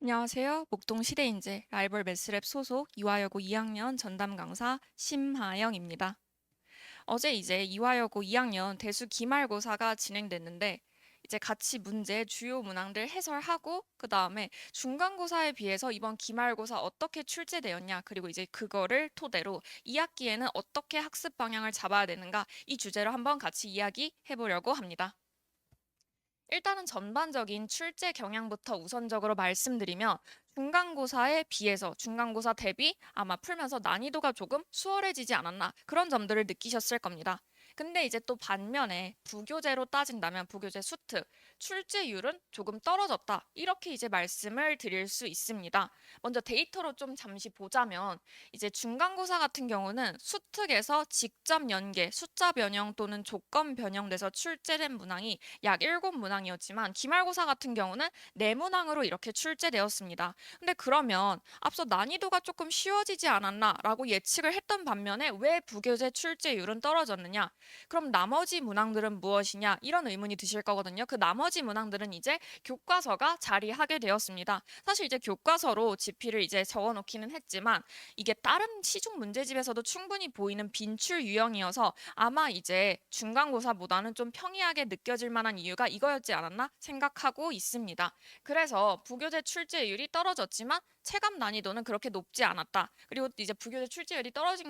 안녕하세요. 목동 시대인재 라이벌 매스랩 소속 이화여고 2학년 전담 강사 심하영입니다. 어제 이제 이화여고 2학년 대수 기말고사가 진행됐는데 이제 같이 문제 주요 문항들 해설하고 그 다음에 중간고사에 비해서 이번 기말고사 어떻게 출제되었냐 그리고 이제 그거를 토대로 2학기에는 어떻게 학습 방향을 잡아야 되는가 이 주제로 한번 같이 이야기해 보려고 합니다. 일단은 전반적인 출제 경향부터 우선적으로 말씀드리면 중간고사에 비해서 중간고사 대비 아마 풀면서 난이도가 조금 수월해지지 않았나 그런 점들을 느끼셨을 겁니다. 근데 이제 또 반면에 부교재로 따진다면 부교재 수특 출제율은 조금 떨어졌다. 이렇게 이제 말씀을 드릴 수 있습니다. 먼저 데이터로 좀 잠시 보자면 이제 중간고사 같은 경우는 수특에서 직접 연계, 숫자 변형 또는 조건 변형돼서 출제된 문항이 약 7문항이었지만 기말고사 같은 경우는 4문항으로 이렇게 출제되었습니다. 근데 그러면 앞서 난이도가 조금 쉬워지지 않았나라고 예측을 했던 반면에 왜 부교재 출제율은 떨어졌느냐? 그럼 나머지 문항들은 무엇이냐? 이런 의문이 드실 거거든요. 그 나머지 문항들은 이제 교과서가 자리하게 되었습니다. 사실 이제 교과서로 지필을 이제 적어 놓기는 했지만 이게 다른 시중 문제집에서도 충분히 보이는 빈출 유형이어서 아마 이제 중간고사보다는 좀 평이하게 느껴질 만한 이유가 이거였지 않았나 생각하고 있습니다. 그래서 부교재 출제율이 떨어졌지만 체감 난이도는 그렇게 높지 않았다. 그리고 이제 부교재 출제율이 떨어질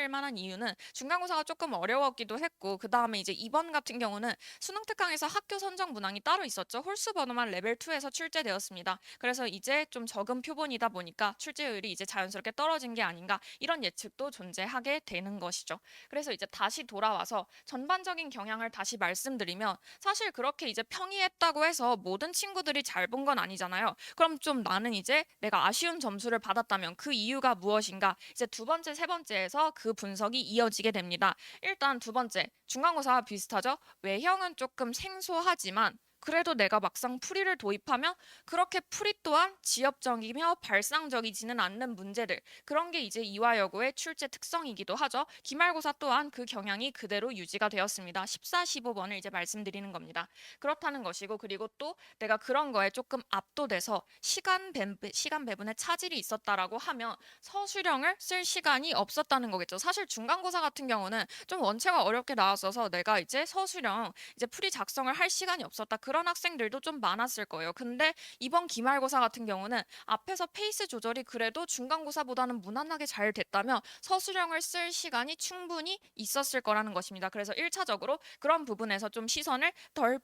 만한 이유는 중간고사가 조금 어려웠기도 했고 그 다음에 이제 이번 같은 경우는 수능 특강에서 학교 선정 문항이 따로 있었죠. 홀수 번호만 레벨 2에서 출제되었습니다. 그래서 이제 좀 적은 표본이다 보니까 출제율이 이제 자연스럽게 떨어진 게 아닌가 이런 예측도 존재하게 되는 것이죠. 그래서 이제 다시 돌아와서 전반적인 경향을 다시 말씀드리면 사실 그렇게 이제 평이했다고 해서 모든 친구들이 잘 본 건 아니잖아요. 그럼 좀 나는 이제 내가 아쉬운 점수를 받았다면 그 이유가 무엇인가? 이제 두 번째, 세 번째에서 그 분석이 이어지게 됩니다. 일단 두 번째, 중간고사와 비슷하죠? 외형은 조금 생소하지만 그래도 내가 막상 풀이를 도입하면 그렇게 풀이 또한 지엽적이며 발상적이지는 않는 문제들. 그런 게 이제 이화여고의 출제 특성이기도 하죠. 기말고사 또한 그 경향이 그대로 유지가 되었습니다. 14, 15번을 이제 말씀드리는 겁니다. 그렇다는 것이고 그리고 또 내가 그런 거에 조금 압도돼서 시간 배분에 차질이 있었다라고 하면 서술형을 쓸 시간이 없었다는 거겠죠. 사실 중간고사 같은 경우는 좀 원체가 어렵게 나왔어서 내가 이제 서술형 이제 풀이 작성을 할 시간이 없었다. 그런 학생들도 좀 많았을 거예요. 근데 이번 기말고사 같은 경우는 앞에서 페이스 조절이 그래도 중간고사보다는 무난하게 잘 됐다면 서술형을 쓸 시간이 충분히 있었을 거라는 것입니다. 그래서 1차적으로 그런 부분에서 좀 시선을 덜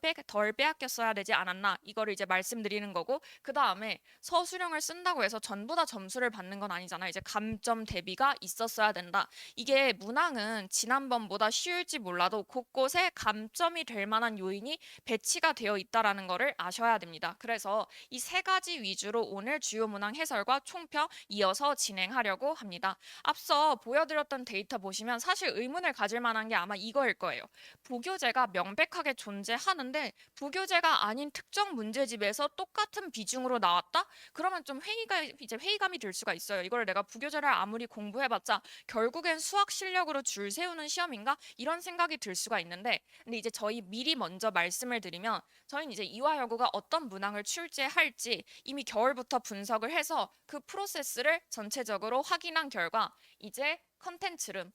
빼앗겼어야 되지 않았나 이거를 이제 말씀드리는 거고 그 다음에 서술형을 쓴다고 해서 전부 다 점수를 받는 건 아니잖아요. 이제 감점 대비가 있었어야 된다. 이게 문항은 지난번보다 쉬울지 몰라도 곳곳에 감점이 될 만한 요인이 배치가 되어 있다라는 거를 아셔야 됩니다. 그래서 이 세 가지 위주로 오늘 주요 문항 해설과 총평 이어서 진행하려고 합니다. 앞서 보여드렸던 데이터 보시면 사실 의문을 가질 만한 게 아마 이거일 거예요. 부교재가 명백하게 존재하는데 부교재가 아닌 특정 문제집에서 똑같은 비중으로 나왔다? 그러면 좀 회의감이 들 수가 있어요. 이걸 내가 부교재를 아무리 공부해봤자 결국엔 수학 실력으로 줄 세우는 시험인가? 이런 생각이 들 수가 있는데, 근데 이제 저희 미리 먼저 말씀을 드리면, 저희는 이제 이화여고가 어떤 문항을 출제할지 이미 겨울부터 분석을 해서 그 프로세스를 전체적으로 확인한 결과, 이제 컨텐츠룸,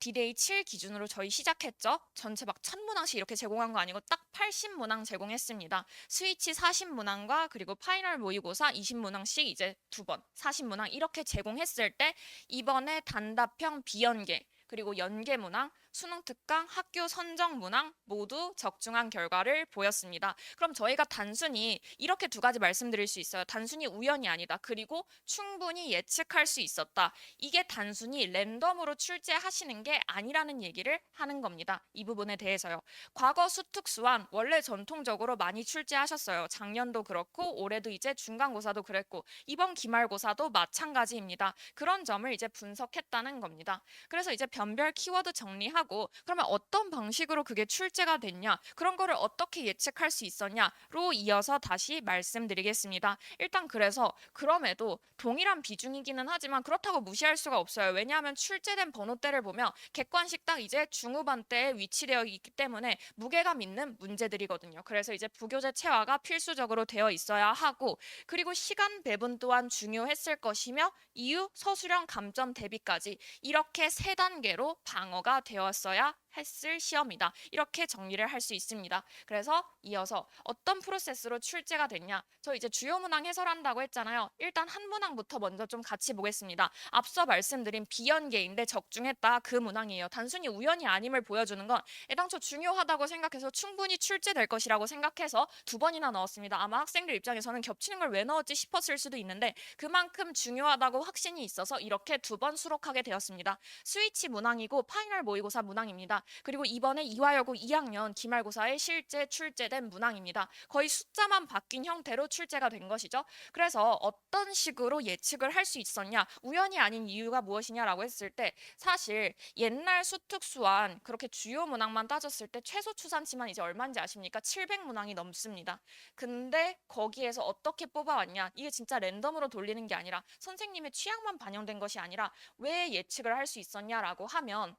디데이 7 기준으로 저희 시작했죠. 전체 막 1000문항씩 이렇게 제공한 거 아니고 딱 80문항 제공했습니다. 스위치 40문항과 그리고 파이널 모의고사 20문항씩 이제 두 번 40문항 이렇게 제공했을 때 이번에 단답형 비연계 그리고 연계 문항, 수능 특강, 학교 선정 문항 모두 적중한 결과를 보였습니다. 그럼 저희가 단순히 이렇게 두 가지 말씀드릴 수 있어요. 단순히 우연이 아니다. 그리고 충분히 예측할 수 있었다. 이게 단순히 랜덤으로 출제하시는 게 아니라는 얘기를 하는 겁니다. 이 부분에 대해서요. 과거 수특수완 원래 전통적으로 많이 출제하셨어요. 작년도 그렇고 올해도 이제 중간고사도 그랬고 이번 기말고사도 마찬가지입니다. 그런 점을 이제 분석했다는 겁니다. 그래서 이제 변별 키워드 정리하고 하고 그러면 어떤 방식으로 그게 출제가 됐냐? 그런 거를 어떻게 예측할 수 있었냐로 이어서 다시 말씀드리겠습니다. 일단 그래서 그럼에도 동일한 비중이기는 하지만 그렇다고 무시할 수가 없어요. 왜냐하면 출제된 번호대를 보면 객관식 딱 이제 중후반대에 위치되어 있기 때문에 무게감 있는 문제들이거든요. 그래서 이제 부교재 체화가 필수적으로 되어 있어야 하고 그리고 시간 배분 또한 중요했을 것이며 이유, 서술형 감점 대비까지 이렇게 세 단계로 방어가 되었어야 했을 시험이다. 이렇게 정리를 할 수 있습니다. 그래서 이어서 어떤 프로세스로 출제가 됐냐? 저 이제 주요 문항 해설한다고 했잖아요. 일단 한 문항부터 먼저 좀 같이 보겠습니다. 앞서 말씀드린 비연계인데 적중했다 그 문항이에요. 단순히 우연이 아님을 보여주는 건 애당초 중요하다고 생각해서 충분히 출제될 것이라고 생각해서 두 번이나 넣었습니다. 아마 학생들 입장에서는 겹치는 걸 왜 넣었지 싶었을 수도 있는데 그만큼 중요하다고 확신이 있어서 이렇게 두 번 수록하게 되었습니다. 스위치 문항이고 파이널 모의고사 문항입니다. 그리고 이번에 이화여고 2학년 기말고사에 실제 출제된 문항입니다. 거의 숫자만 바뀐 형태로 출제가 된 것이죠. 그래서 어떤 식으로 예측을 할 수 있었냐, 우연이 아닌 이유가 무엇이냐라고 했을 때 사실 옛날 수특수한 그렇게 주요 문항만 따졌을 때 최소 추산치만 이제 얼마인지 아십니까? 700문항이 넘습니다. 근데 거기에서 어떻게 뽑아왔냐? 이게 진짜 랜덤으로 돌리는 게 아니라 선생님의 취향만 반영된 것이 아니라 왜 예측을 할 수 있었냐라고 하면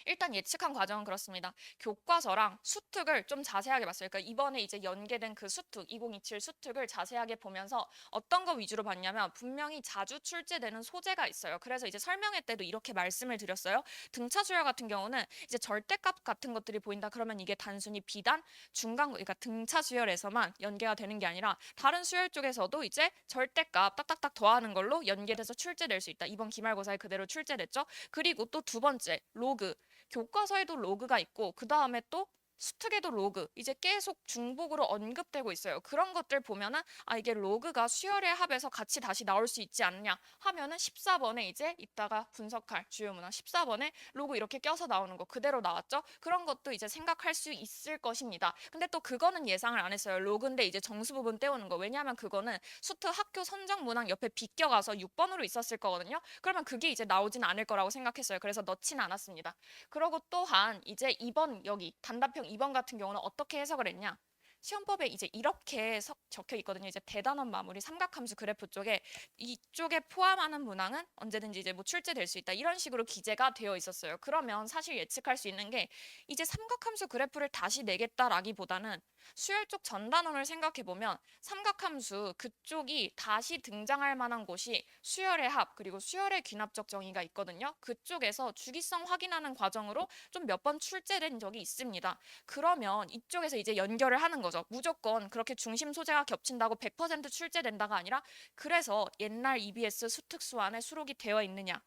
일단 예측한 과정은 그렇습니다. 교과서랑 수특을 좀 자세하게 봤어요. 그러니까 이번에 이제 연계된 그 수특, 2027 수특을 자세하게 보면서 어떤 거 위주로 봤냐면 분명히 자주 출제되는 소재가 있어요. 그래서 이제 설명회 때도 이렇게 말씀을 드렸어요. 등차 수열 같은 경우는 이제 절대값 같은 것들이 보인다. 그러면 이게 단순히 비단, 중간, 그러니까 등차 수열에서만 연계가 되는 게 아니라 다른 수열 쪽에서도 이제 절대값 딱딱딱 더하는 걸로 연계돼서 출제될 수 있다. 이번 기말고사에 그대로 출제됐죠. 그리고 또 두 번째, 로그. 교과서에도 로그가 있고 그 다음에 또 수특에도 로그 이제 계속 중복으로 언급되고 있어요. 그런 것들 보면은 아 이게 로그가 수열의 합에서 같이 다시 나올 수 있지 않냐 하면은 14번에 이제 이따가 분석할 주요 문항 14번에 로그 이렇게 껴서 나오는 거 그대로 나왔죠. 그런 것도 이제 생각할 수 있을 것입니다. 근데 또 그거는 예상을 안 했어요. 로그인데 이제 정수 부분 떼우는 거 왜냐하면 그거는 수특 학교 선정 문항 옆에 비껴가서 6번으로 있었을 거거든요. 그러면 그게 이제 나오진 않을 거라고 생각했어요. 그래서 넣지는 않았습니다. 그러고 또한 이제 2번 여기 단답형 2번 같은 경우는 어떻게 해석을 했냐? 시험법에 이제 이렇게 적혀 있거든요. 이제 대단원 마무리 삼각함수 그래프 쪽에 이쪽에 포함하는 문항은 언제든지 이제 뭐 출제될 수 있다. 이런 식으로 기재가 되어 있었어요. 그러면 사실 예측할 수 있는 게 이제 삼각함수 그래프를 다시 내겠다라기보다는 수열 쪽 전단원을 생각해 보면 삼각함수 그쪽이 다시 등장할 만한 곳이 수열의 합 그리고 수열의 귀납적 정의가 있거든요. 그쪽에서 주기성 확인하는 과정으로 좀 몇 번 출제된 적이 있습니다. 그러면 이쪽에서 이제 연결을 하는 거죠. 무조건 그렇게 중심 소재가 겹친다고 100% 출제된다가 아니라 그래서 옛날 EBS 수특수안에 수록이 되어 있느냐.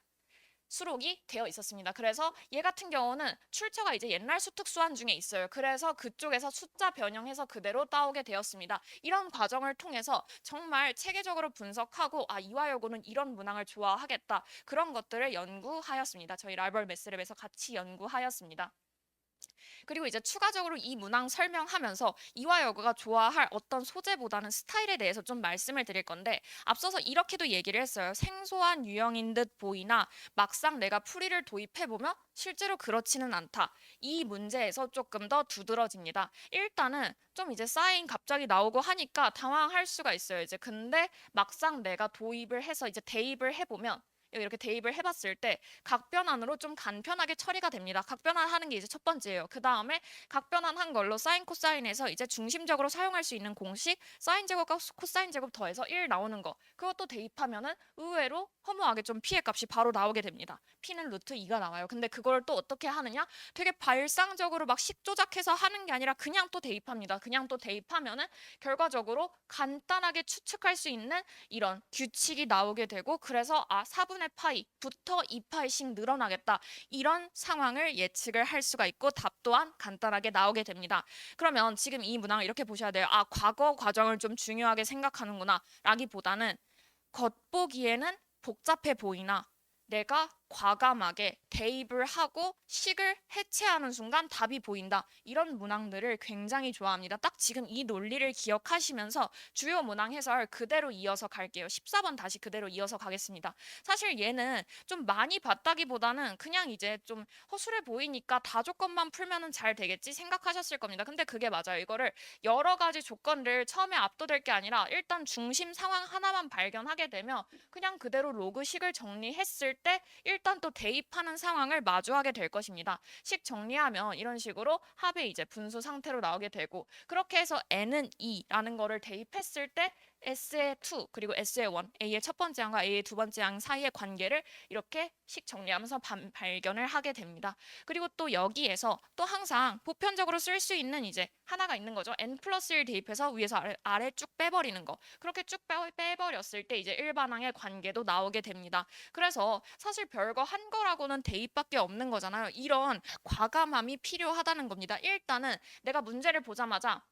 수록이 되어 있었습니다. 그래서 얘 같은 경우는 출처가 이제 옛날 수특수안 중에 있어요. 그래서 그쪽에서 숫자 변형해서 그대로 따오게 되었습니다. 이런 과정을 통해서 정말 체계적으로 분석하고 아 이화여고는 이런 문항을 좋아하겠다. 그런 것들을 연구하였습니다. 저희 라이벌 매스랩에서 같이 연구하였습니다. 그리고 이제 추가적으로 이 문항 설명하면서 이화여고가 좋아할 어떤 소재보다는 스타일에 대해서 좀 말씀을 드릴 건데 앞서서 이렇게도 얘기를 했어요. 생소한 유형인 듯 보이나 막상 내가 풀이를 도입해보면 실제로 그렇지는 않다. 이 문제에서 조금 더 두드러집니다. 일단은 좀 이제 사인 갑자기 나오고 하니까 당황할 수가 있어요. 이제 근데 막상 내가 도입을 해서 이제 대입을 해보면 이렇게 대입을 해봤을 때 각변환으로 좀 간편하게 처리가 됩니다. 각변환 하는 게 이제 첫 번째예요. 그 다음에 각변환 한 걸로 사인 코사인에서 이제 중심적으로 사용할 수 있는 공식 사인 제곱과 코사인 제곱 더해서 1 나오는 거 그것도 대입하면은 의외로 허무하게 좀 피해 값이 바로 나오게 됩니다. p는 루트 2가 나와요. 근데 그걸 또 어떻게 하느냐? 되게 발상적으로 막 식 조작해서 하는 게 아니라 그냥 또 대입합니다. 그냥 또 대입하면은 결과적으로 간단하게 추측할 수 있는 이런 규칙이 나오게 되고 그래서 아 4분의 파이부터 2파이씩 늘어나겠다. 이런 상황을 예측을 할 수가 있고 답 또한 간단하게 나오게 됩니다. 그러면 지금 이 문항을 이렇게 보셔야 돼요. 아 과거 과정을 좀 중요하게 생각하는구나 라기보다는 겉보기에는 복잡해 보이나 내가 과감하게 대입을 하고 식을 해체하는 순간 답이 보인다. 이런 문항들을 굉장히 좋아합니다. 딱 지금 이 논리를 기억하시면서 주요 문항 해설 그대로 이어서 갈게요. 14번 다시 그대로 이어서 가겠습니다. 사실 얘는 좀 많이 봤다기보다는 그냥 이제 좀 허술해 보이니까 다 조건만 풀면은 잘 되겠지 생각하셨을 겁니다. 근데 그게 맞아요. 이거를 여러 가지 조건들 처음에 압도될 게 아니라 일단 중심 상황 하나만 발견하게 되면 그냥 그대로 로그식을 정리했을 때 일단 또 대입하는 상황을 마주하게 될 것입니다. 식 정리하면 이런 식으로 합의 이제 분수 상태로 나오게 되고 그렇게 해서 n은 2라는 거를 대입했을 때 S의 2 그리고 S의 1, A의 첫 번째 항과 A의 두 번째 항 사이의 관계를 이렇게 식 정리하면서 발견을 하게 됩니다. 그리고 또 여기에서 또 항상 보편적으로 쓸 수 있는 이제 하나가 있는 거죠. n 플러스 1 대입해서 위에서 아래 쭉 빼버리는 거. 그렇게 쭉 빼버렸을 때 이제 일반항의 관계도 나오게 됩니다. 그래서 사실 별거 한 거라고는 대입밖에 없는 거잖아요. 이런 과감함이 필요하다는 겁니다. 일단은 내가 문제를 보자마자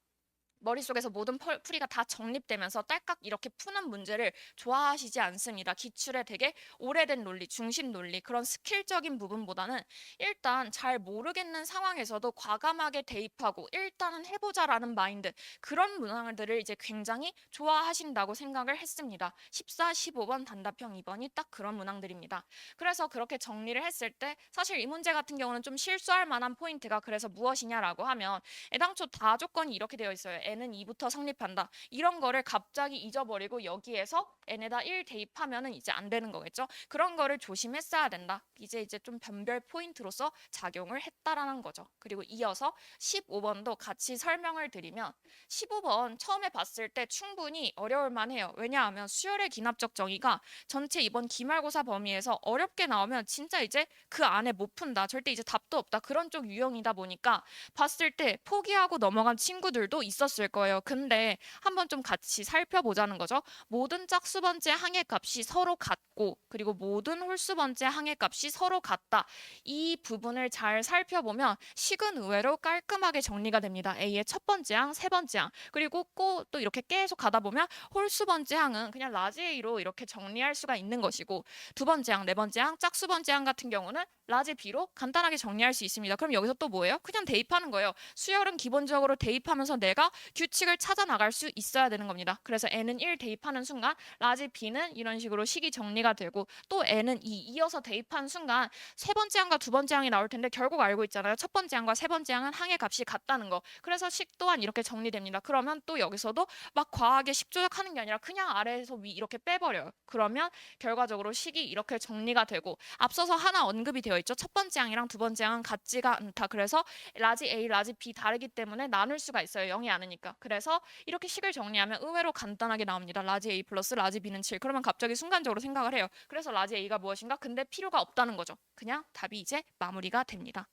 머릿속에서 모든 풀이가 다 정립되면서 딸깍 이렇게 푸는 문제를 좋아하시지 않습니다. 기출에 되게 오래된 논리, 중심 논리 그런 스킬적인 부분보다는 일단 잘 모르겠는 상황에서도 과감하게 대입하고 일단은 해보자라는 마인드 그런 문항들을 이제 굉장히 좋아하신다고 생각을 했습니다. 14, 15번 단답형 2번이 딱 그런 문항들입니다. 그래서 그렇게 정리를 했을 때 사실 이 문제 같은 경우는 좀 실수할 만한 포인트가 그래서 무엇이냐라고 하면 애당초 다 조건이 이렇게 되어 있어요. n은 2부터 성립한다. 이런 거를 갑자기 잊어버리고 여기에서 n에다 1 대입하면은 이제 안 되는 거겠죠. 그런 거를 조심했어야 된다. 이제 좀 변별 포인트로서 작용을 했다라는 거죠. 그리고 이어서 15번도 같이 설명을 드리면 15번 처음에 봤을 때 충분히 어려울 만해요. 왜냐하면 수열의 기납적 정의가 전체 이번 기말고사 범위에서 어렵게 나오면 진짜 이제 그 안에 못 푼다. 절대 이제 답도 없다. 그런 쪽 유형이다 보니까 봤을 때 포기하고 넘어간 친구들도 있었을 거예요. 근데 한번 좀 같이 살펴보자는 거죠. 모든 짝수 번째 항의 값이 서로 같고 그리고 모든 홀수 번째 항의 값이 서로 같다. 이 부분을 잘 살펴보면 식은 의외로 깔끔하게 정리가 됩니다. A의 첫 번째 항, 세 번째 항 그리고 또 이렇게 계속 가다 보면 홀수 번째 항은 그냥 라지 A로 이렇게 정리할 수가 있는 것이고 두 번째 항, 네 번째 항, 짝수 번째 항 같은 경우는 라지 B로 간단하게 정리할 수 있습니다. 그럼 여기서 또 뭐예요? 그냥 대입하는 거예요. 수열은 기본적으로 대입하면서 내가 규칙을 찾아 나갈 수 있어야 되는 겁니다. 그래서 n은 1 대입하는 순간 라지 b는 이런 식으로 식이 정리가 되고 또 n은 2 이어서 대입하는 순간 세 번째 항과 두 번째 항이 나올 텐데 결국 알고 있잖아요. 첫 번째 항과 세 번째 항은 항의 값이 같다는 거. 그래서 식 또한 이렇게 정리됩니다. 그러면 또 여기서도 막 과하게 식 조작하는 게 아니라 그냥 아래에서 위 이렇게 빼버려요. 그러면 결과적으로 식이 이렇게 정리가 되고 앞서서 하나 언급이 되어 있죠. 첫 번째 항이랑 두 번째 항은 같지가 않다. 그래서 라지 A, 라지 B 다르기 때문에 나눌 수가 있어요. 0이 아니니까. 그래서 이렇게 식을 정리하면 의외로 간단하게 나옵니다. 라지 A 플러스 라지 B는 7. 그러면 갑자기 순간적으로 생각을 해요. 그래서 라지 A가 무엇인가? 근데 필요가 없다는 거죠. 그냥 답이 이제 마무리가 됩니다.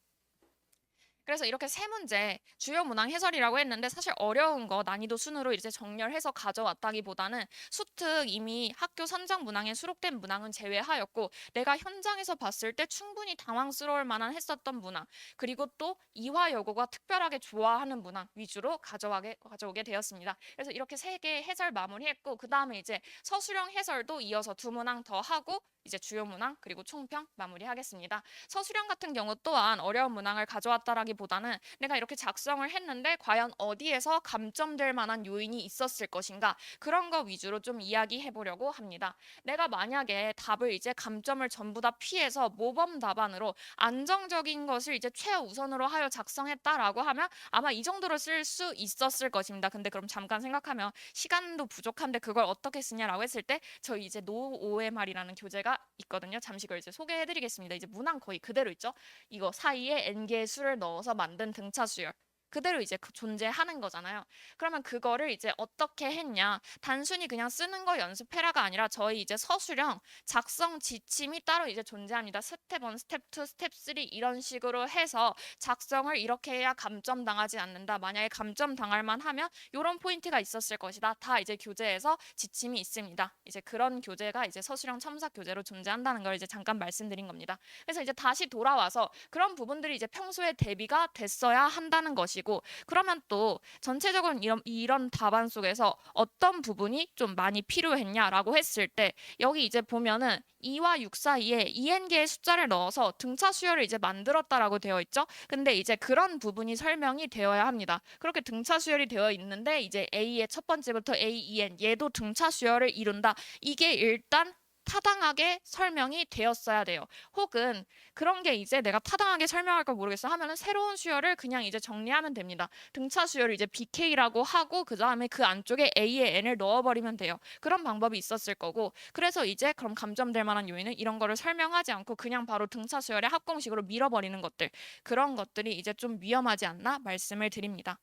그래서 이렇게 세 문제 주요 문항 해설이라고 했는데 사실 어려운 거 난이도 순으로 이제 정렬해서 가져왔다기보다는 수특 이미 학교 선정 문항에 수록된 문항은 제외하였고 내가 현장에서 봤을 때 충분히 당황스러울 만한 했었던 문항 그리고 또 이화여고가 특별하게 좋아하는 문항 위주로 가져오게 되었습니다. 그래서 이렇게 세 개 해설 마무리했고 그 다음에 이제 서술형 해설도 이어서 두 문항 더 하고 이제 주요 문항 그리고 총평 마무리하겠습니다. 서술형 같은 경우 또한 어려운 문항을 가져왔다라기보다는 내가 이렇게 작성을 했는데 과연 어디에서 감점될 만한 요인이 있었을 것인가 그런 거 위주로 좀 이야기해 보려고 합니다. 내가 만약에 답을 이제 감점을 전부 다 피해서 모범 답안으로 안정적인 것을 이제 최우선으로 하여 작성했다라고 하면 아마 이 정도로 쓸 수 있었을 것입니다. 근데 그럼 잠깐 생각하면 시간도 부족한데 그걸 어떻게 쓰냐라고 했을 때 저희 이제 노 OMR이라는 교재가 있거든요. 잠시 그걸 이제 소개해드리겠습니다. 이제 문항 거의 그대로 있죠. 이거 사이에 n개의 수를 넣어서 만든 등차 수열. 그대로 이제 존재하는 거잖아요. 그러면 그거를 이제 어떻게 했냐? 단순히 그냥 쓰는 거 연습해라가 아니라 저희 이제 서술형 작성 지침이 따로 이제 존재합니다. 스텝 1, 스텝 2, 스텝 3 이런 식으로 해서 작성을 이렇게 해야 감점 당하지 않는다. 만약에 감점 당할 만하면 이런 포인트가 있었을 것이다. 다 이제 교재에서 지침이 있습니다. 이제 그런 교재가 이제 서술형 첨삭 교재로 존재한다는 걸 이제 잠깐 말씀드린 겁니다. 그래서 이제 다시 돌아와서 그런 부분들이 이제 평소에 대비가 됐어야 한다는 것이고 것이고, 그러면 또 전체적으로 이런 답안 속에서 어떤 부분이 좀 많이 필요했냐라고 했을 때 여기 이제 보면은 2와 6 사이에 EN개의 숫자를 넣어서 등차 수열을 이제 만들었다라고 되어 있죠. 근데 이제 그런 부분이 설명이 되어야 합니다. 그렇게 등차 수열이 되어 있는데 이제 A의 첫 번째부터 A, EN 얘도 등차 수열을 이룬다. 이게 일단 타당하게 설명이 되었어야 돼요. 혹은 그런 게 이제 내가 타당하게 설명할 걸 모르겠어 하면은 새로운 수열을 그냥 이제 정리하면 됩니다. 등차 수열을 이제 BK라고 하고 그 다음에 그 안쪽에 A의 N을 넣어버리면 돼요. 그런 방법이 있었을 거고, 그래서 이제 그럼 감점될 만한 요인은 이런 거를 설명하지 않고 그냥 바로 등차 수열의 합공식으로 밀어버리는 것들, 그런 것들이 이제 좀 위험하지 않나 말씀을 드립니다.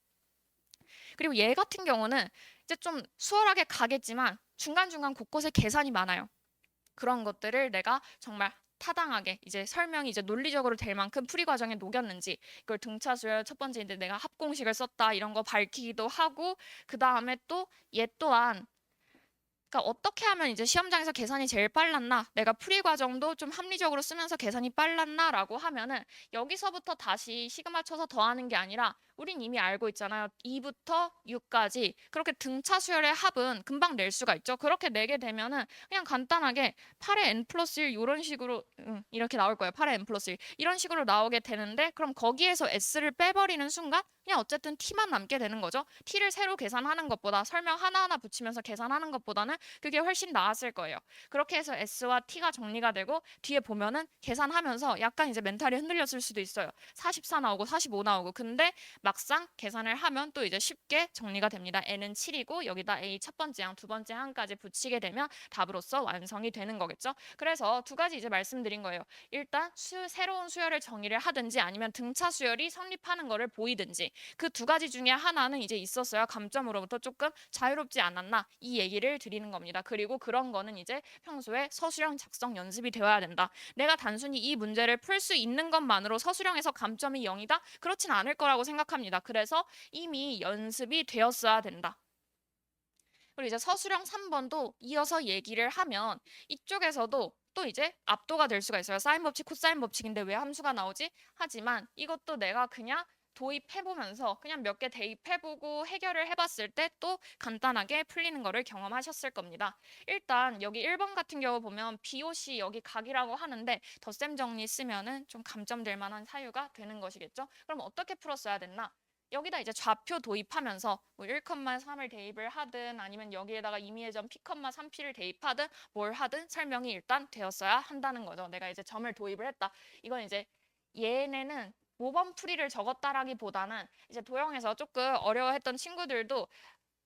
그리고 얘 같은 경우는 이제 좀 수월하게 가겠지만 중간중간 곳곳에 계산이 많아요. 그런 것들을 내가 정말 타당하게 이제 설명이 이제 논리적으로 될 만큼 풀이 과정에 녹였는지, 이걸 등차 수열 첫 번째인데 내가 합공식을 썼다 이런 거 밝히기도 하고, 그 다음에 또 얘 또한 그러니까 어떻게 하면 이제 시험장에서 계산이 제일 빨랐나? 내가 풀이 과정도 좀 합리적으로 쓰면서 계산이 빨랐나라고 하면은 여기서부터 다시 시그마 쳐서 더하는 게 아니라 우린 이미 알고 있잖아요. 2부터 6까지 그렇게 등차 수열의 합은 금방 낼 수가 있죠. 그렇게 내게 되면은 그냥 간단하게 8의 n 플러스 1 이런 식으로 이렇게 나올 거예요. 8의 n 플러스 1 이런 식으로 나오게 되는데, 그럼 거기에서 s를 빼버리는 순간 그냥 어쨌든 t만 남게 되는 거죠. t를 새로 계산하는 것보다 설명 하나하나 붙이면서 계산하는 것보다는 그게 훨씬 나았을 거예요. 그렇게 해서 s와 t가 정리가 되고 뒤에 보면은 계산하면서 약간 이제 멘탈이 흔들렸을 수도 있어요. 44 나오고 45 나오고, 근데 막상 계산을 하면 또 이제 쉽게 정리가 됩니다. n은 7이고 여기다 a 첫 번째 항, 두 번째 항까지 붙이게 되면 답으로서 완성이 되는 거겠죠. 그래서 두 가지 이제 말씀드린 거예요. 일단 새로운 수열을 정의를 하든지 아니면 등차 수열이 성립하는 거를 보이든지, 그 두 가지 중에 하나는 이제 있었어야 감점으로부터 조금 자유롭지 않았나 이 얘기를 드리는 겁니다. 그리고 그런 거는 이제 평소에 서술형 작성 연습이 되어야 된다. 내가 단순히 이 문제를 풀 수 있는 것만으로 서술형에서 감점이 0이다? 그렇진 않을 거라고 생각합니다. 그래서 이미 연습이 되었어야 된다. 그리고 이제 서술형 3번도 이어서 얘기를 하면 이쪽에서도 또 이제 압도가 될 수가 있어요. 사인 법칙, 코사인 법칙인데 왜 함수가 나오지? 하지만 이것도 내가 그냥 도입해보면서 그냥 몇 개 대입해보고 해결을 해봤을 때 또 간단하게 풀리는 거를 경험하셨을 겁니다. 일단 여기 1번 같은 경우 보면 BOC 여기 각이라고 하는데 덧셈 정리 쓰면은 좀 감점될 만한 사유가 되는 것이겠죠. 그럼 어떻게 풀었어야 됐나? 여기다 이제 좌표 도입하면서 뭐 1,3을 대입을 하든 아니면 여기에다가 임의의 점 P,3P를 대입하든 뭘 하든 설명이 일단 되었어야 한다는 거죠. 내가 이제 점을 도입을 했다. 이건 이제 얘네는 모범 풀이를 적었다라기보다는 이제 도형에서 조금 어려워했던 친구들도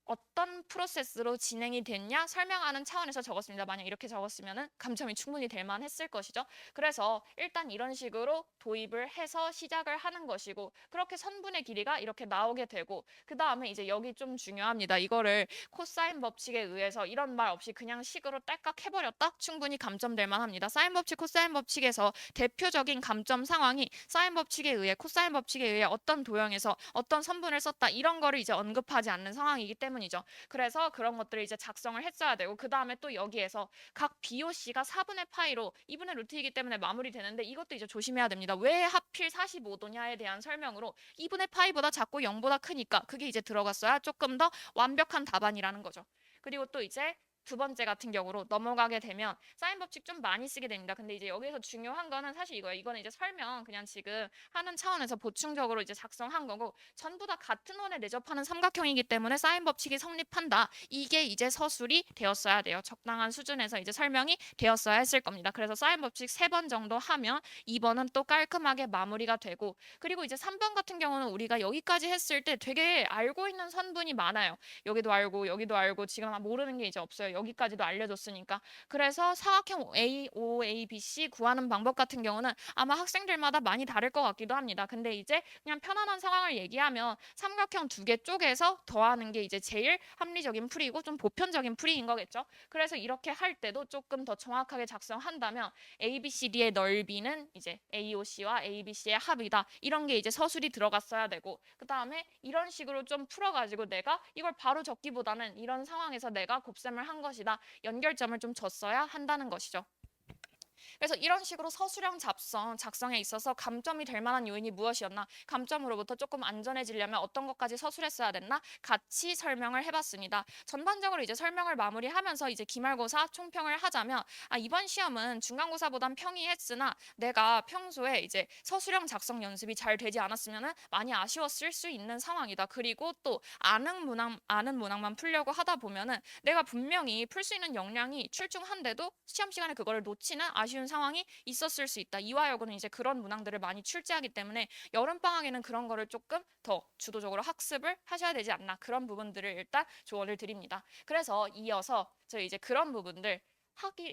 어떤 프로세스로 진행이 됐냐 설명하는 차원에서 적었습니다. 만약 이렇게 적었으면 감점이 충분히 될 만했을 것이죠. 그래서 일단 이런 식으로 도입을 해서 시작을 하는 것이고, 그렇게 선분의 길이가 이렇게 나오게 되고, 그 다음에 이제 여기 좀 중요합니다. 이거를 코사인 법칙에 의해서 이런 말 없이 그냥 식으로 딸깍 해버렸다? 충분히 감점될 만합니다. 사인 법칙, 코사인 법칙에서 대표적인 감점 상황이 사인 법칙에 의해, 코사인 법칙에 의해 어떤 도형에서 어떤 선분을 썼다 이런 거를 이제 언급하지 않는 상황이기 때문이죠. 그래서 그런 것들을 이제 작성을 했어야 되고, 그 다음에 또 여기에서 각 BOC가 4분의 파이로 2분의 루트이기 때문에 마무리되는데 이것도 이제 조심해야 됩니다. 왜 하필 45도냐에 대한 설명으로 2분의 파이보다 작고 0보다 크니까 그게 이제 들어갔어야 조금 더 완벽한 답안이라는 거죠. 그리고 또 이제 두 번째 같은 경우로 넘어가게 되면 사인 법칙 좀 많이 쓰게 됩니다. 근데 이제 여기서 중요한 거는 사실 이거예요. 이거는 이제 설명 그냥 지금 하는 차원에서 보충적으로 이제 작성한 거고, 전부 다 같은 원에 내접하는 삼각형이기 때문에 사인 법칙이 성립한다. 이게 이제 서술이 되었어야 돼요. 적당한 수준에서 이제 설명이 되었어야 했을 겁니다. 그래서 사인 법칙 3번 정도 하면 2번은 또 깔끔하게 마무리가 되고, 그리고 이제 3번 같은 경우는 우리가 여기까지 했을 때 되게 알고 있는 선분이 많아요. 여기도 알고 여기도 알고 지금 모르는 게 이제 없어요. 여기까지도 알려줬으니까. 그래서 사각형 A, O, A, B, C 구하는 방법 같은 경우는 아마 학생들마다 많이 다를 것 같기도 합니다. 근데 이제 그냥 편안한 상황을 얘기하면 삼각형 두 개 쪼개서 더하는 게 이제 제일 합리적인 풀이고 좀 보편적인 풀이인 거겠죠. 그래서 이렇게 할 때도 조금 더 정확하게 작성한다면 A, B, C, D의 넓이는 이제 AOC와 ABC의 합이다. 이런 게 이제 서술이 들어갔어야 되고, 그 다음에 이런 식으로 좀 풀어가지고 내가 이걸 바로 적기보다는 이런 상황에서 내가 곱셈을 한 것이다. 연결점을 좀 줬어야 한다는 것이죠. 그래서 이런 식으로 서술형 작성에 있어서 감점이 될 만한 요인이 무엇이었나? 감점으로부터 조금 안전해지려면 어떤 것까지 서술했어야 됐나? 같이 설명을 해봤습니다. 전반적으로 이제 설명을 마무리하면서 이제 기말고사 총평을 하자면 이번 시험은 중간고사보단 평이했으나 내가 평소에 이제 서술형 작성 연습이 잘 되지 않았으면 많이 아쉬웠을 수 있는 상황이다. 그리고 또 아는 문항만 풀려고 하다 보면은 내가 분명히 풀 수 있는 역량이 출중한데도 시험 시간에 그거를 놓치는 아쉬운 상황이 있었을 수 있다. 이화여고는 이제 그런 문항들을 많이 출제하기 때문에 여름방학에는 그런 거를 조금 더 주도적으로 학습을 하셔야 되지 않나. 그런 부분들을 일단 조언을 드립니다. 그래서 이어서 저희 이제 그런 부분들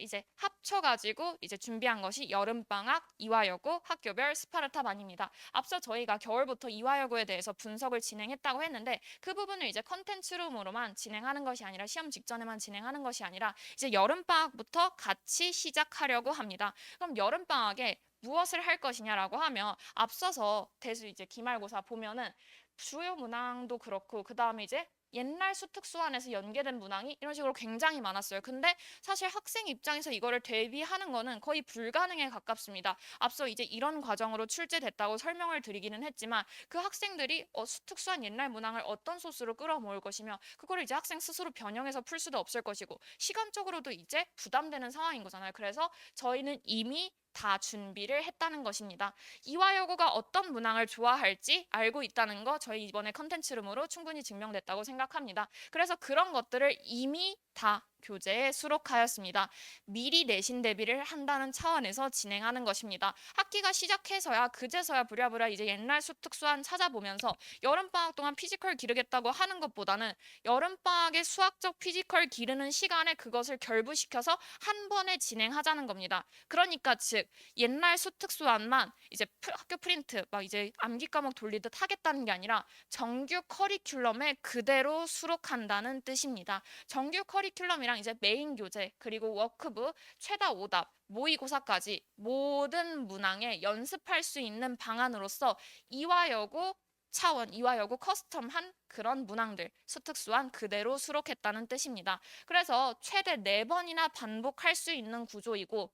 이제 합쳐가지고 이제 준비한 것이 여름방학 이화여고 학교별 스파르타반입니다. 앞서 저희가 겨울부터 이화여고에 대해서 분석을 진행했다고 했는데 그 부분을 이제 컨텐츠룸으로만 진행하는 것이 아니라 시험 직전에만 진행하는 것이 아니라 이제 여름방학부터 같이 시작하려고 합니다. 그럼 여름방학에 무엇을 할 것이냐라고 하면 앞서서 대수 이제 기말고사 보면은 주요 문항도 그렇고 그 다음에 이제 옛날 수특수안에서 연계된 문항이 이런 식으로 굉장히 많았어요. 근데 사실 학생 입장에서 이거를 대비하는 거는 거의 불가능에 가깝습니다. 앞서 이제 이런 과정으로 출제됐다고 설명을 드리기는 했지만 그 학생들이 수특수한 옛날 문항을 어떤 소스로 끌어모을 것이며 그거를 이제 학생 스스로 변형해서 풀 수도 없을 것이고 시간적으로도 이제 부담되는 상황인 거잖아요. 그래서 저희는 이미 다 준비를 했다는 것입니다. 이화여고가 어떤 문항을 좋아할지 알고 있다는 거 저희 이번에 컨텐츠룸으로 충분히 증명됐다고 생각합니다. 그래서 그런 것들을 이미 다 교재에 수록하였습니다. 미리 내신 대비를 한다는 차원에서 진행하는 것입니다. 학기가 시작해서야 그제서야 부랴부랴 이제 옛날 수특수안 찾아보면서 여름방학 동안 피지컬 기르겠다고 하는 것보다는 여름방학에 수학적 피지컬 기르는 시간에 그것을 결부시켜서 한 번에 진행하자는 겁니다. 그러니까 즉 옛날 수특수안만 이제 학교 프린트 막 이제 암기 과목 돌리듯 하겠다는 게 아니라 정규 커리큘럼에 그대로 수록한다는 뜻입니다. 정규 커리큘럼이랑 이제 메인 교재 그리고 워크북 최다 오답 모의고사까지 모든 문항에 연습할 수 있는 방안으로서 이화여고 차원, 이화여고 커스텀한 그런 문항들, 수특수안 그대로 수록했다는 뜻입니다. 그래서 최대 4번이나 반복할 수 있는 구조이고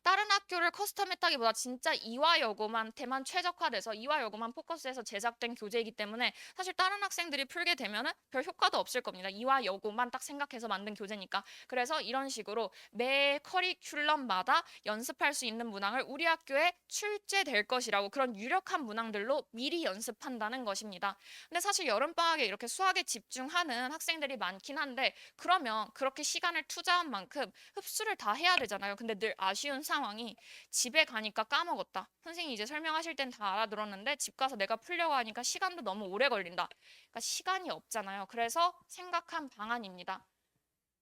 다른 학교를 커스텀했다기보다 진짜 이화여고만테만 최적화돼서 이화여고만 포커스해서 제작된 교재이기 때문에 사실 다른 학생들이 풀게 되면은 별 효과도 없을 겁니다. 이화여고만 딱 생각해서 만든 교재니까. 그래서 이런 식으로 매 커리큘럼마다 연습할 수 있는 문항을 우리 학교에 출제될 것이라고 그런 유력한 문항들로 미리 연습한다는 것입니다. 근데 사실 여름방학에 이렇게 수학에 집중하는 학생들이 많긴 한데 그러면 그렇게 시간을 투자한 만큼 흡수를 다 해야 되잖아요. 근데 늘 아쉬운 상황이 집에 가니까 까먹었다. 선생님이 이제 설명하실 땐 다 알아들었는데 집 가서 내가 풀려고 하니까 시간도 너무 오래 걸린다. 그러니까 시간이 없잖아요. 그래서 생각한 방안입니다.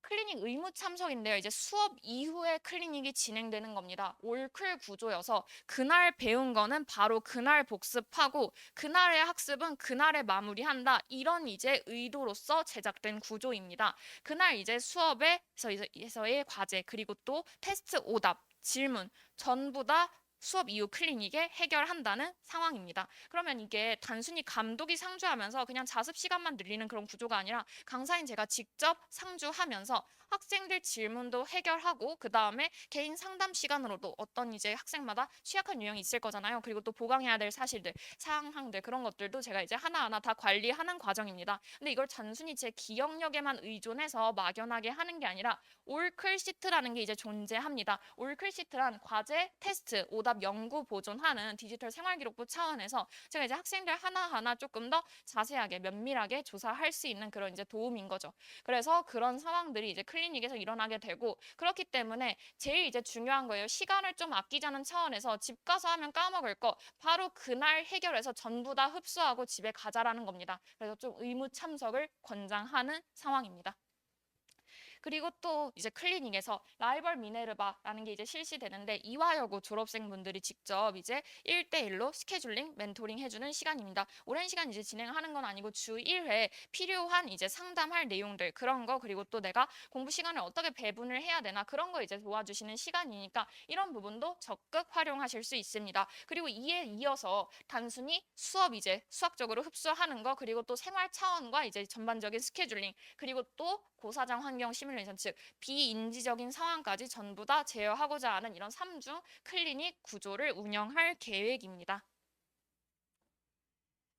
클리닉 의무 참석인데요. 이제 수업 이후에 클리닉이 진행되는 겁니다. 올클 구조여서 그날 배운 거는 바로 그날 복습하고 그날의 학습은 그날에 마무리한다. 이런 이제 의도로서 제작된 구조입니다. 그날 이제 수업에서의 과제 그리고 또 테스트 오답, 질문 전부 다 수업 이후 클리닉에 해결한다는 상황입니다. 그러면 이게 단순히 감독이 상주하면서 그냥 자습 시간만 늘리는 그런 구조가 아니라 강사인 제가 직접 상주하면서 학생들 질문도 해결하고 그 다음에 개인 상담 시간으로도 어떤 이제 학생마다 취약한 유형이 있을 거잖아요. 그리고 또 보강해야 될 사실들, 상황들 그런 것들도 제가 이제 하나하나 다 관리하는 과정입니다. 근데 이걸 단순히 제 기억력에만 의존해서 막연하게 하는 게 아니라 올클 시트라는 게 이제 존재합니다. 올클 시트란 과제, 테스트, 오답 연구 보존하는 디지털 생활기록부 차원에서 제가 이제 학생들 하나하나 조금 더 자세하게 면밀하게 조사할 수 있는 그런 이제 도움인 거죠. 그래서 그런 상황들이 이제 클리닉에서 일어나게 되고 그렇기 때문에 제일 이제 중요한 거예요. 시간을 좀 아끼자는 차원에서 집 가서 하면 까먹을 거 바로 그날 해결해서 전부 다 흡수하고 집에 가자라는 겁니다. 그래서 좀 의무 참석을 권장하는 상황입니다. 그리고 또 이제 클리닉에서 라이벌 미네르바라는 게 이제 실시되는데 이화여고 졸업생분들이 직접 이제 1대1로 스케줄링, 멘토링 해주는 시간입니다. 오랜 시간 이제 진행하는 건 아니고 주 1회 필요한 이제 상담할 내용들 그런 거 그리고 또 내가 공부 시간을 어떻게 배분을 해야 되나 그런 거 이제 도와주시는 시간이니까 이런 부분도 적극 활용하실 수 있습니다. 그리고 이에 이어서 단순히 수업 이제 수학적으로 흡수하는 거 그리고 또 생활 차원과 이제 전반적인 스케줄링 그리고 또 고사장 환경 시뮬 시뮬레이션, 즉 비인지적인 상황까지 전부 다 제어하고자 하는 이런 3중 클리닉 구조를 운영할 계획입니다.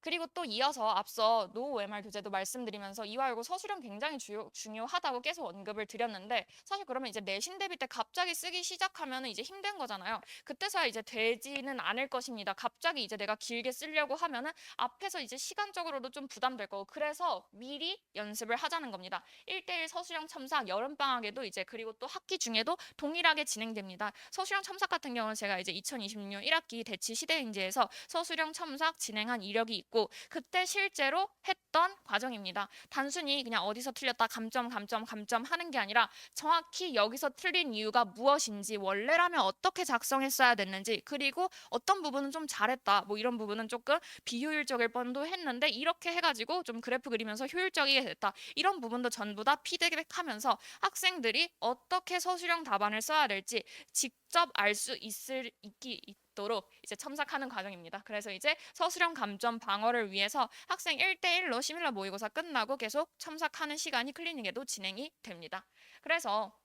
그리고 또 이어서 앞서 노 OMR 교재도 말씀드리면서 이화여고 서술형 굉장히 중요하다고 계속 언급을 드렸는데, 사실 그러면 이제 내신 대비 때 갑자기 쓰기 시작하면 이제 힘든 거잖아요. 그때서야 이제 되지는 않을 것입니다. 갑자기 이제 내가 길게 쓰려고 하면은 앞에서 이제 시간적으로도 좀 부담될 거고, 그래서 미리 연습을 하자는 겁니다. 1대1 서술형 첨삭 여름방학에도 이제, 그리고 또 학기 중에도 동일하게 진행됩니다. 서술형 첨삭 같은 경우는 제가 이제 2026년 1학기 대치 시대인지에서 서술형 첨삭 진행한 이력이 있고, 그때 실제로 했던 과정입니다. 단순히 그냥 어디서 틀렸다 감점 하는 게 아니라 정확히 여기서 틀린 이유가 무엇인지, 원래라면 어떻게 작성했어야 됐는지, 그리고 어떤 부분은 좀 잘했다, 뭐 이런 부분은 조금 비효율적일 뻔도 했는데 이렇게 해가지고 좀 그래프 그리면서 효율적이게 됐다, 이런 부분도 전부 다 피드백하면서 학생들이 어떻게 서술형 답안을 써야 될지 직접 알 수 있도록 이제 첨삭하는 과정입니다. 그래서 이제 서술형 감점 방어를 위해서 학생 1대1로 시밀러 모의고사 끝나고 계속 첨삭하는 시간이 클리닉에도 진행이 됩니다. 그래서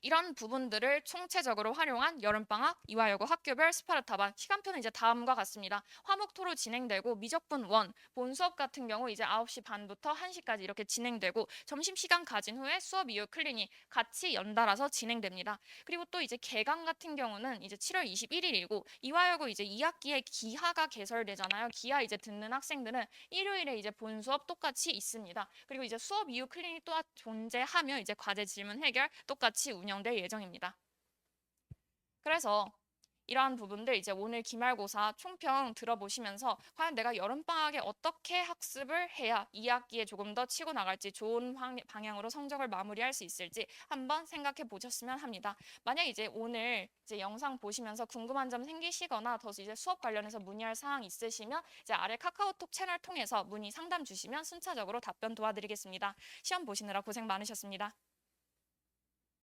이런 부분들을 총체적으로 활용한 여름방학 이화여고 학교별 스파르타반 시간표는 이제 다음과 같습니다. 화목토로 진행되고 미적분 1, 본 수업 같은 경우 이제 9시 반부터 1시까지 이렇게 진행되고, 점심시간 가진 후에 수업 이후 클리닉 같이 연달아서 진행됩니다. 그리고 또 이제 개강 같은 경우는 이제 7월 21일이고, 이화여고 이제 2학기에 기하가 개설되잖아요. 기하 이제 듣는 학생들은 일요일에 이제 본 수업 똑같이 있습니다. 그리고 이제 수업 이후 클리닉 또한 존재하며 이제 과제 질문 해결 똑같이 운영될 예정입니다. 그래서 이러한 부분들 이제 오늘 기말고사 총평 들어보시면서 과연 내가 여름방학에 어떻게 학습을 해야 2학기에 조금 더 치고 나갈지, 좋은 방향으로 성적을 마무리할 수 있을지 한번 생각해 보셨으면 합니다. 만약 이제 오늘 이제 영상 보시면서 궁금한 점 생기시거나 더 이제 수업 관련해서 문의할 사항 있으시면 이제 아래 카카오톡 채널 통해서 문의 상담 주시면 순차적으로 답변 도와드리겠습니다. 시험 보시느라 고생 많으셨습니다.